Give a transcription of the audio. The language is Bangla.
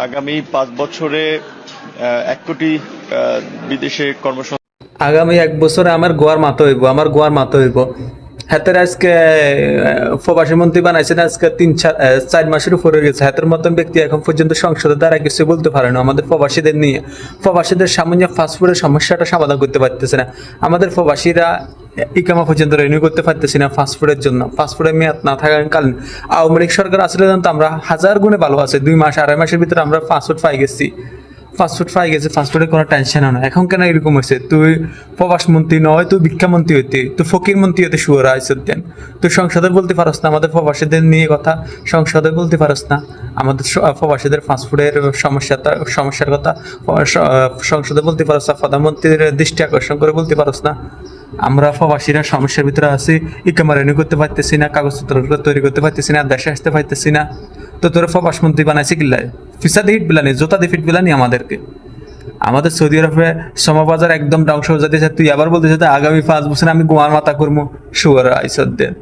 আগামী ৫ বছরে ১ কোটি বিদেশে কর্মসংস্থান। আগামী 1 বছরে আমার গোয়ার মাতো হইব হাতের আজকে প্রবাসী মন্ত্রী বানাইছেন আজকে 3-4 মাসের উপরে হয়ে গেছে। হাতের মতন ব্যক্তি এখন পর্যন্ত সংসদের দ্বারা কিছু বলতে পারে না আমাদের প্রবাসীদের নিয়ে। প্রবাসীদের সামান্য ফাস্টফুডের সমস্যাটা সমাধান করতে পারতেছে না। আমাদের প্রবাসীরা ইকামা পর্যন্ত রিনিউ করতে পারতেছি না ফাস্টফুডের জন্য। ফাস্টফুডের মেয়াদ না থাকাকালীন আওয়ামী লীগ সরকার আসলে জানতো আমরা 1000 গুণে ভালো আছে। 2 মাস 2.5 মাসের ভিতরে আমরা ফাস্টফুড পাই গেছি। ফাস্টফুডের কোনো টেনশন না। এখন কেন এরকম হয়েছে? তুই প্রবাস মন্ত্রী নয়, তুই ভিক্ষামন্ত্রী হইতে, তুই ফকির মন্ত্রী হতে শুয়ার আইসুদ দেন। তুই সংসদে বলতে পারস না আমাদের প্রবাসীদের নিয়ে কথা, সংসদে বলতে পারস না আমাদের প্রবাসীদের ফাস্টফুডের সমস্যার কথা সংসদে বলতে পারস না, প্রধানমন্ত্রীর দৃষ্টি আকর্ষণ করে বলতে পারস না। আমরা প্রবাসীরা সমস্যার ভিতরে আছি, ইকামা রিনিউ করতে পারতেছি না, কাগজপত্র তৈরি করতে পারতেছি না, দেশে আসতে পারতেছি না। তো তোর প্রবাস মন্ত্রী বানাইছে কিল্লায় ফিসা দিয়ে বিলানি, জোতা দিয়ে ফিট বিলানি আমাদেরকে। আমাদের সৌদি আরবে শ্রমবাজার একদম ধ্বংস হয়ে যেতেছে। তুই আবার বলতেছে আগামী 5 বছরে আমি গোয়ার মাথা করবো শুয়ার আইসদ দেন।